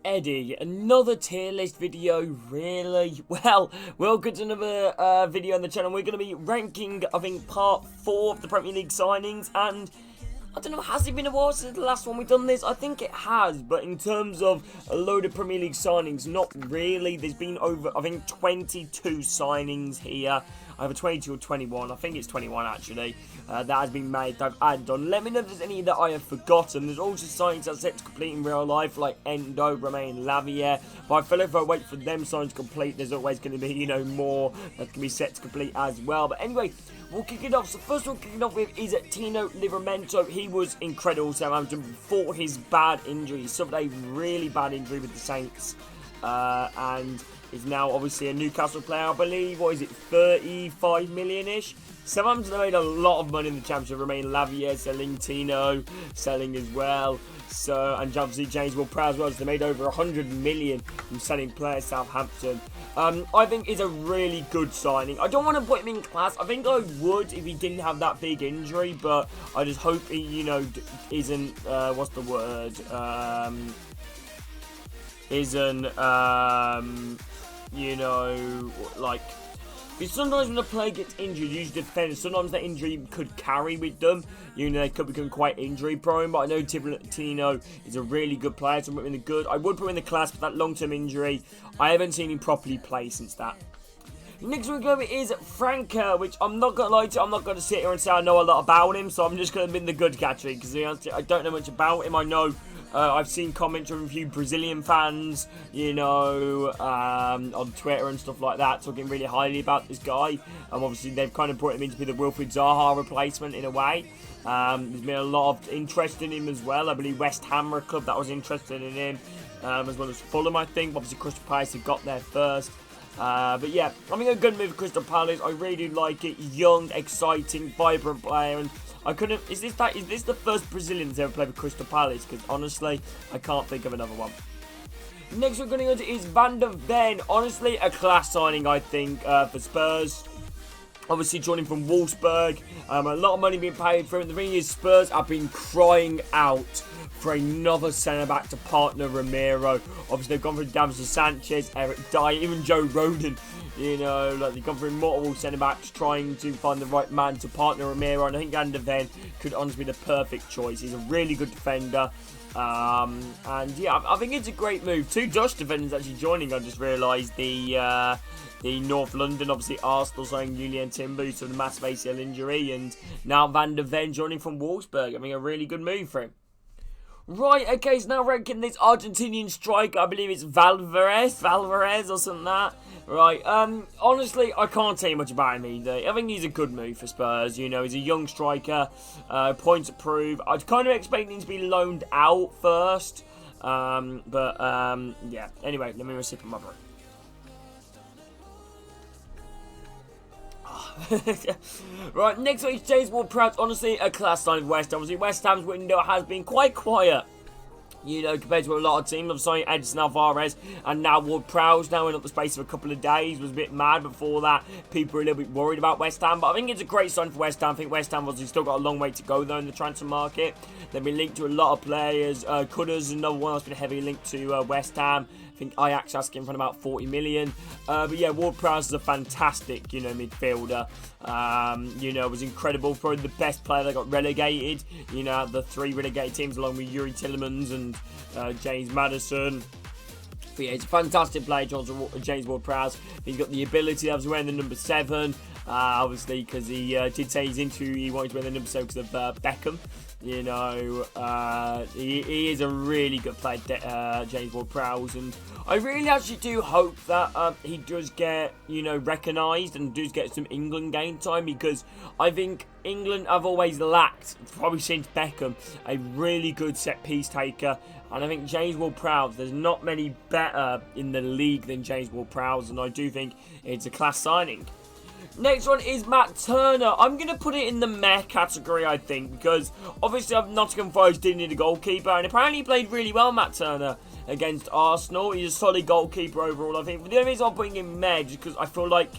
Eddie, another tier list video, really? Well, welcome to another video on the channel. We're going to be ranking, I think, part 4 of the Premier League signings, and I don't know, has it been a while since the last one we've done this? I think it has, but in terms of a load of Premier League signings, not really. There's been over, I think, 22 signings here. Either 22 or 21, I think it's 21 actually, that has been made, that I've added on. Let me know if there's any that I have forgotten. There's also signings that are set to complete in real life, like Endo, Romain, Lavia, but I feel like if I wait for them signings to complete, there's always going to be, more that can be set to complete as well. But anyway, we'll kick it off. So first one kicking off with is Tino Livramento. He was incredible, Southampton, before his bad injury. He suffered a really bad injury with the Saints, and is now obviously a Newcastle player, I believe. What is it, 35 million-ish? Southampton have made a lot of money in the Championship. Romain Lavia selling, Tino selling as well. So, and obviously James Ward-Prowse as well. So they made over 100 million from selling players, Southampton. I think is a really good signing. I don't want to put him in class. I think I would if he didn't have that big injury, but I just hope he, isn't, what's the word? Because sometimes when a player gets injured, usually defenders, sometimes that injury could carry with them. They could become quite injury prone, but I know Tino is a really good player, so I would put him in the class, but that long-term injury, I haven't seen him properly play since that. Next one going is Franca, which I'm not going to lie to you, I'm not going to sit here and say I know a lot about him, so I'm just going to be in the good category, because I don't know much about him. I know I've seen comments from a few Brazilian fans, on Twitter and stuff like that, talking really highly about this guy. Obviously, they've kind of brought him in to be the Wilfried Zaha replacement in a way. There's been a lot of interest in him as well. I believe West Ham were a club that was interested in him, as well as Fulham, I think. Obviously, Crystal Palace have got there first. But yeah, I think a good move for Crystal Palace. I really do like it. Young, exciting, vibrant player, and I couldn't. Is this the first Brazilian to ever play for Crystal Palace? Because honestly, I can't think of another one. Next we're going to go to is Van der Ven. Honestly, a class signing, I think, for Spurs. Obviously, joining from Wolfsburg. A lot of money being paid for him. The thing is, Spurs have been crying out for another centre-back to partner Romero. Obviously, they've gone for Davinson Sanchez, Eric Dyer, even Joe Rodon. They've gone for multiple centre-backs trying to find the right man to partner Romero. And I think Van der Ven could honestly be the perfect choice. He's a really good defender. And yeah, I think it's a great move. 2 Dutch defenders actually joining. I just realised the North London, obviously Arsenal signing Julian Timber to the massive ACL injury, and now Van der Ven joining from Wolfsburg. I mean, a really good move for him. Right, okay, so now ranking this Argentinian striker, I believe it's Valvarez or something like that. Right, honestly, I can't tell you much about him either. I think he's a good move for Spurs, he's a young striker, point to prove. I'd kind of expect him to be loaned out first, yeah. Anyway, let me receive my break. Right, next week's James Ward-Prowse. Honestly, a class sign of West Ham. Obviously, West Ham's window has been quite quiet, compared to a lot of teams. I'm signing Edson Álvarez and now Ward-Prowse now in up the space of a couple of days. Was a bit mad before that. People were a little bit worried about West Ham, but I think it's a great sign for West Ham. I think West Ham obviously still got a long way to go though in the transfer market. They've been linked to a lot of players. Kudus, another one that's been heavily linked to West Ham. I think Ajax asking for about 40 million. But yeah, Ward-Prowse is a fantastic, midfielder. Was incredible. Probably the best player that got relegated. The 3 relegated teams along with Yuri Tillemans and James Maddison. But yeah, he's a fantastic player, James Ward-Prowse. He's got the ability. I was wearing the number 7. Obviously, because he did say his interview he wanted to wear the number 7 because of Beckham. He is a really good player, James Ward-Prowse, and I really actually do hope that he does get, recognised and does get some England game time, because I think England have always lacked, probably since Beckham, a really good set-piece taker, and I think James Ward-Prowse, there's not many better in the league than James Ward-Prowse, and I do think it's a class signing. Next one is Matt Turner. I'm going to put it in the meh category, I think, because obviously Nottingham Forest did need a goalkeeper, and apparently he played really well, Matt Turner, against Arsenal. He's a solid goalkeeper overall, I think. But the only reason I'm putting him meh is because I feel like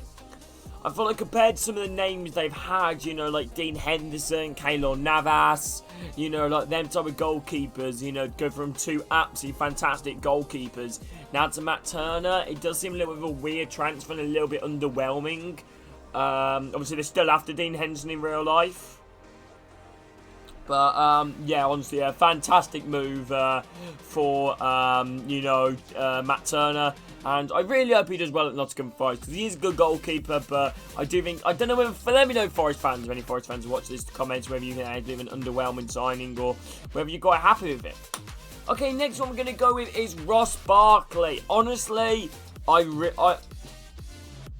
I feel like compared to some of the names they've had, you know, like Dean Henderson, Keylor Navas, you know, like them type of goalkeepers, you know, go from 2 absolutely fantastic goalkeepers now to Matt Turner. It does seem a little bit of a weird transfer and a little bit underwhelming. Obviously, they're still after Dean Henderson in real life. But, yeah, honestly, a fantastic move for, you know, Matt Turner. And I really hope he does well at Nottingham Forest, because he is a good goalkeeper. But I do think, I don't know whether, let me know, Forest fans, if any Forest fans watch this, comments whether you think it's a bit of an underwhelming signing or whether you're quite happy with it. Okay, next one we're going to go with is Ross Barkley. Honestly, I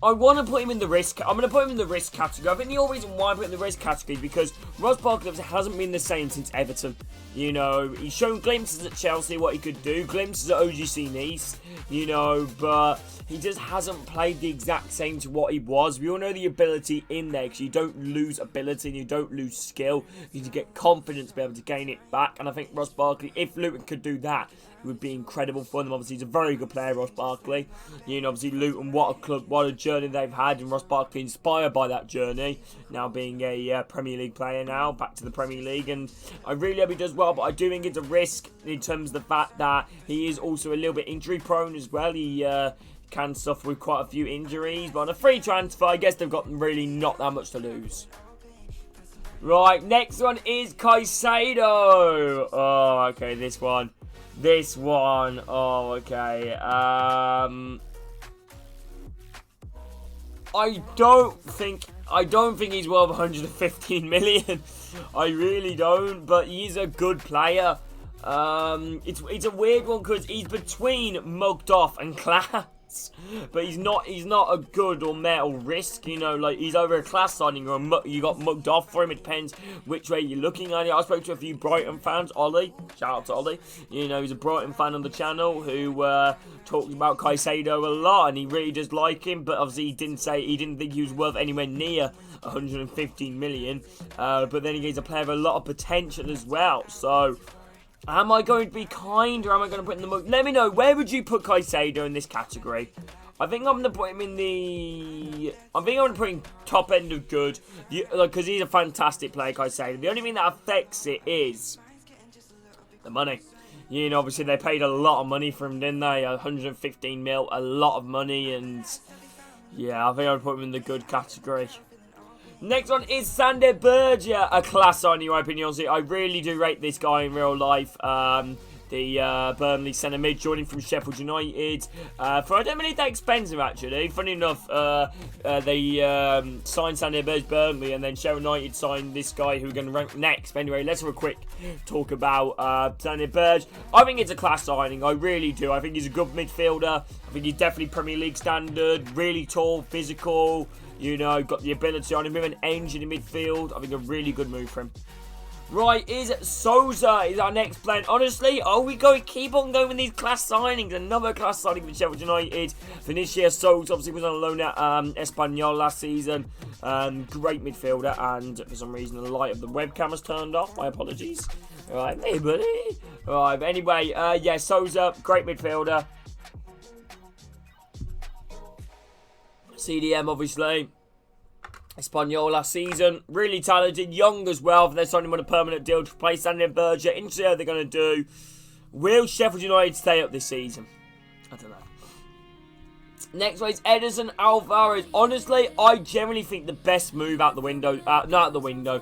want to put him in the risk. I'm going to put him in the risk category. I think the only reason why I put him in the risk category is because Ross Barkley hasn't been the same since Everton. You know, he's shown glimpses at Chelsea what he could do, glimpses at OGC Nice, you know, but he just hasn't played the exact same to what he was. We all know the ability in there, because you don't lose ability and you don't lose skill. You need to get confidence to be able to gain it back. And I think Ross Barkley, if Luton could do that, it would be incredible for them. Obviously, he's a very good player, Ross Barkley. You know, obviously, Luton, what a club, what a journey they've had, and Ross Barkley inspired by that journey. Now being a Premier League player now, back to the Premier League, and I really hope he does well, but I do think it's a risk in terms of the fact that he is also a little bit injury prone as well. He can suffer with quite a few injuries, but on a free transfer, I guess they've got really not that much to lose. Right, next one is Caicedo. Oh, okay, this one. Oh, okay. I don't think he's worth 115 million. I really don't, but he's a good player. It's a weird one because he's between mugged off and class. But he's not a good or metal risk, you know, like he's over a class signing or you got mugged off for him. It depends which way you're looking at it. I spoke to a few Brighton fans, Ollie, shout out to Ollie, you know, he's a Brighton fan on the channel who talks about Caicedo a lot, and he really does like him, but obviously he didn't think he was worth anywhere near 115 million, but then he's a player with a lot of potential as well. So am I going to be kind, or am I going to put him in the mug? Let me know, where would you put Caicedo in this category? I think I'm going to put him in the... I think I'm going to put him top end of good, because he's a fantastic player, Caicedo. The only thing that affects it is the money. You know, obviously they paid a lot of money for him, didn't they? 115 mil, a lot of money, and yeah, I think I would put him in the good category. Next one is Sander Berge, a class signing, in my opinion. Honestly, I really do rate this guy in real life. The Burnley centre mid, joining from Sheffield United. I don't believe that expensive, actually. Funny enough, they signed Sander Berge Burnley, and then Sheffield United signed this guy who we're going to rank next. But anyway, let's have a quick talk about Sander Berge. I think it's a class signing. I really do. I think he's a good midfielder. I think he's definitely Premier League standard. Really tall, physical. You know, got the ability on him, with an engine in midfield. I think a really good move for him. Right, is Souza is our next player. Honestly, keep on going with these class signings. Another class signing for Sheffield United. Vinicius Souza obviously was on loan at Espanyol last season. Great midfielder, and for some reason the light of the webcam has turned off. My apologies. Alright, hey buddy. Alright, but anyway, yeah, Souza, great midfielder. CDM, obviously. Espanyol last season. Really talented. Young as well. They're signing him on a permanent deal to replace Sander Berge. Interesting how they're going to do. Will Sheffield United stay up this season? I don't know. Next one is Edson Álvarez. Honestly, I generally think the best move out the window. Not out the window.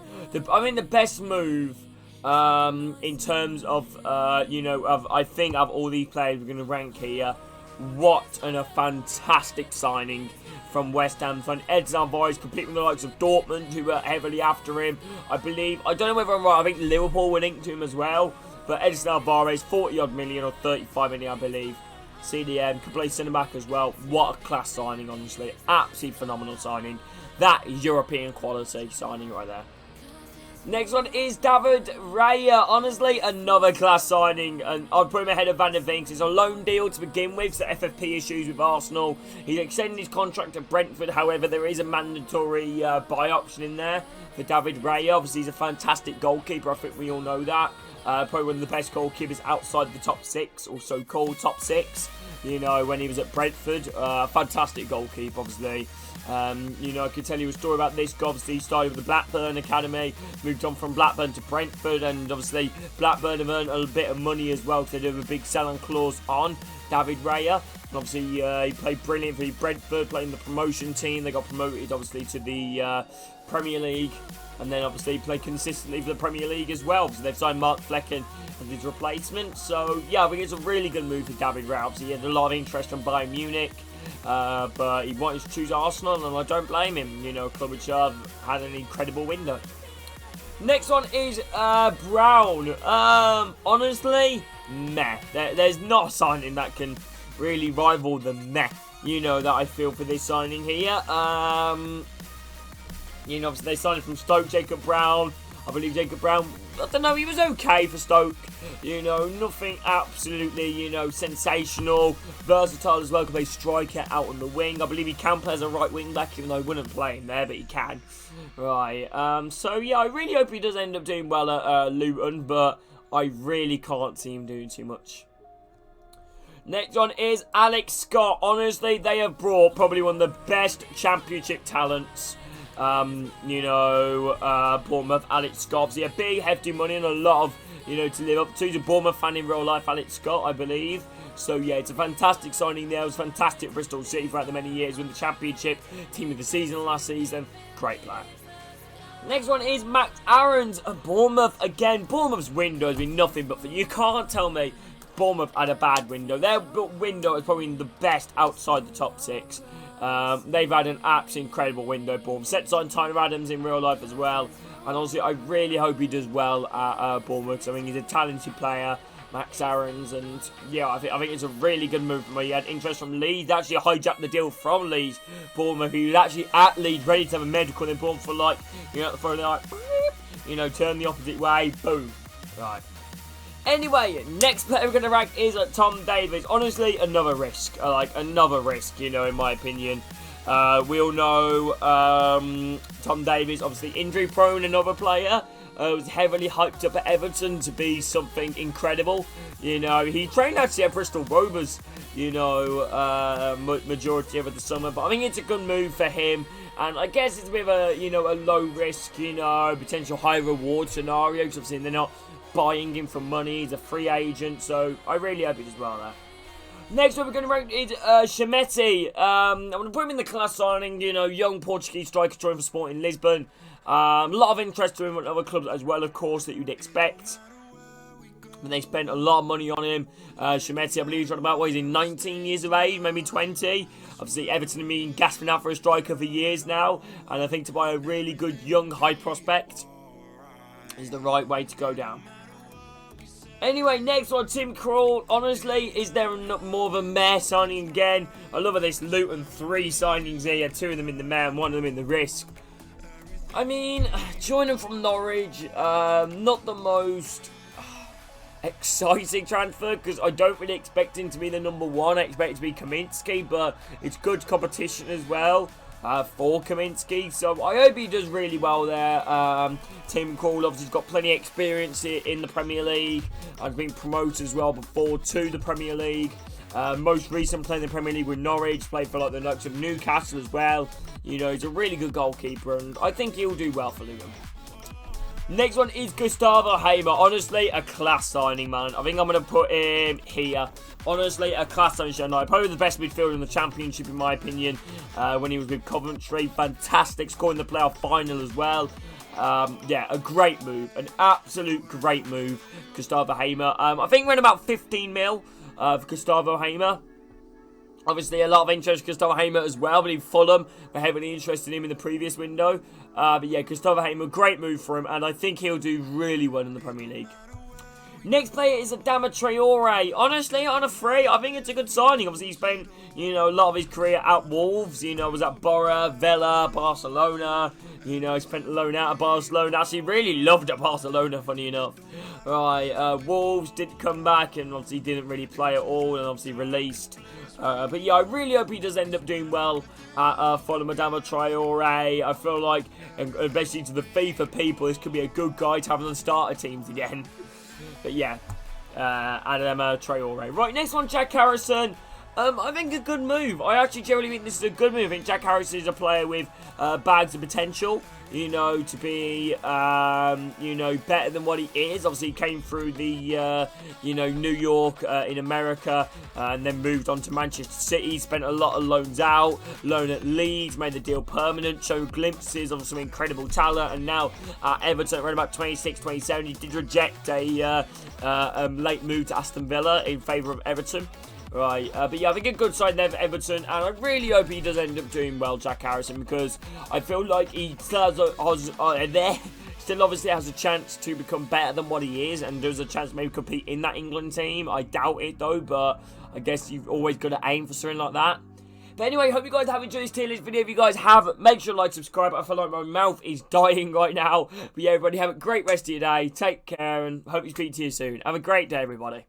I mean, the best move in terms of, you know, I think of all these players we're going to rank here. What a fantastic signing from West Ham. Edson Álvarez, competing with the likes of Dortmund, who were heavily after him. I don't know whether I'm right, I think Liverpool were linked to him as well. But Edson Álvarez, 40-odd million or 35 million, I believe. CDM, could play centre-back as well. What a class signing, honestly. Absolutely phenomenal signing. That is European quality signing right there. Next one is David Raya. Honestly, another class signing. And I'd put him ahead of Van der Vinks. It's a loan deal to begin with, so FFP issues with Arsenal. He's extending his contract at Brentford. However, there is a mandatory buy option in there for David Raya. Obviously, he's a fantastic goalkeeper. I think we all know that. Probably one of the best goalkeepers outside the top six, or so-called top six. you know, when he was at Brentford. Fantastic goalkeeper, obviously. You know, I could tell you a story about this guy. Obviously, he started with the Blackburn Academy, moved on from Blackburn to Brentford, and obviously Blackburn have earned a bit of money as well because they do have a big sell-on clause on David Raya. Obviously, he played brilliant for Brentford, playing the promotion team. They got promoted, obviously, to the Premier League. And then, obviously, he played consistently for the Premier League as well. So they've signed Mark Flecken as his replacement. So, yeah, I think it's a really good move for David Raya. Obviously, he had a lot of interest from Bayern Munich. But he wanted to choose Arsenal, and I don't blame him. You know, club which have had an incredible window. Next one is Brown. Honestly, meh. There's not a signing that can really rival the meh, you know, that I feel for this signing here. You know, obviously they signed from Stoke, Jacob Brown. I believe Jacob Brown, I don't know, he was okay for Stoke. You know, nothing absolutely, you know, sensational. Versatile as well, can play striker out on the wing. I believe he can play as a right wing back, even though I wouldn't play him there, but he can. Right, so yeah, I really hope he does end up doing well at Luton, but I really can't see him doing too much. Next one is Alex Scott. Honestly, they have brought probably one of the best championship talents. You know, Bournemouth, Alex Scott. Obviously, a big, hefty money and a lot of, you know, to live up to. He's a Bournemouth fan in real life, Alex Scott, I believe. So, yeah, it's a fantastic signing there. It was fantastic for Bristol City throughout the many years. Won the championship, team of the season last season. Great player. Next one is Max Aarons of Bournemouth. Again, Bournemouth's window has been nothing but for you. Can't tell me Bournemouth had a bad window. Their window is probably the best outside the top six. They've had an absolutely incredible window. Bournemouth set sign Tyler Adams in real life as well. And honestly, I really hope he does well at Bournemouth. I mean, he's a talented player, Max Aarons, and yeah, I think it's a really good move from him. He had interest from Leeds. They actually hijacked the deal from Leeds. Bournemouth, he was actually at Leeds, ready to have a medical, then Bournemouth for like, you know, turn the opposite way, boom. Right. Anyway, next player we're going to rank is Tom Davies. Honestly, another risk. Another risk, you know, in my opinion. We all know Tom Davies, obviously injury prone, another player. Was heavily hyped up at Everton to be something incredible. You know, he trained actually at Bristol Rovers, you know, majority of the summer. But I think it's a good move for him. And I guess it's a bit of a, you know, a low risk, you know, potential high reward scenario. Because obviously they're not buying him for money. He's a free agent. So I really hope he does well there. Next one we're going to rank is Chametti. I'm going to put him in the class signing. You know, young Portuguese striker joined for Sporting Lisbon. A lot of interest to him at other clubs as well, of course, that you'd expect. And they spent a lot of money on him. Chametti, I believe he's about, what, he's 19 years of age, maybe 20. Obviously, Everton have been gasping out for a striker for years now. And I think to buy a really good, young, high prospect is the right way to go down. Anyway, next one, Tim Krul. Honestly, is there more of a meh signing again? I love this Luton 3 signings here. 2 of them in the meh and 1 of them in the risk. I mean, joining from Norwich, not the most exciting transfer, because I don't really expect him to be the number 1. I expect it to be Kaminski, but it's good competition as well for Kaminski. So I hope he does really well there. Tim Krul obviously has got plenty of experience in the Premier League. Has been promoted as well before to the Premier League. Most recent playing in the Premier League with Norwich, played for like the likes of Newcastle as well. You know, he's a really good goalkeeper, and I think he'll do well for Luton. Next one is Gustavo Hamer. Honestly, a class signing, man. I think I'm going to put him here. Honestly, a class signing. Probably the best midfielder in the Championship, in my opinion, when he was with Coventry. Fantastic, scoring the playoff final as well. Yeah, a great move. An absolute great move, Gustavo Hamer. I think we're in about 15 mil for Gustavo Hamer. Obviously, a lot of interest in Gustavo Hamer as well. I believe Fulham were heavily interested in him in the previous window. But yeah, Gustavo Hamer, great move for him. And I think he'll do really well in the Premier League. Next player is Adama Traore. Honestly, on a free, I think it's a good signing. Obviously, he spent, you know, a lot of his career at Wolves. You know, was at Bora, Villa, Barcelona. You know, he spent a loan out of Barcelona. Actually, really loved at Barcelona, funny enough. Right, Wolves did come back and obviously didn't really play at all, and obviously released. But yeah, I really hope he does end up doing well at Fulham. Adama Traore. I feel like, especially to the FIFA people, this could be a good guy to have on the starter teams again. But yeah, Adama Traore. Right, next one, Jack Harrison. I think a good move. I actually generally think this is a good move. I think Jack Harrison is a player with bags of potential, you know, to be, you know, better than what he is. Obviously, he came through the, you know, New York in America and then moved on to Manchester City. Spent a lot of loans out, loan at Leeds, made the deal permanent, showed glimpses of some incredible talent. And now Everton, around about 26, 27, he did reject a late move to Aston Villa in favour of Everton. Right, but yeah, I think a good sign there for Everton, and I really hope he does end up doing well, Jack Harrison, because I feel like he still still obviously has a chance to become better than what he is, and there's a chance to maybe compete in that England team. I doubt it though, but I guess you've always got to aim for something like that. But anyway, hope you guys have enjoyed this tier list video. If you guys have, make sure to like, subscribe. I feel like my mouth is dying right now. But yeah, everybody, have a great rest of your day. Take care, and hope to speak to you soon. Have a great day, everybody.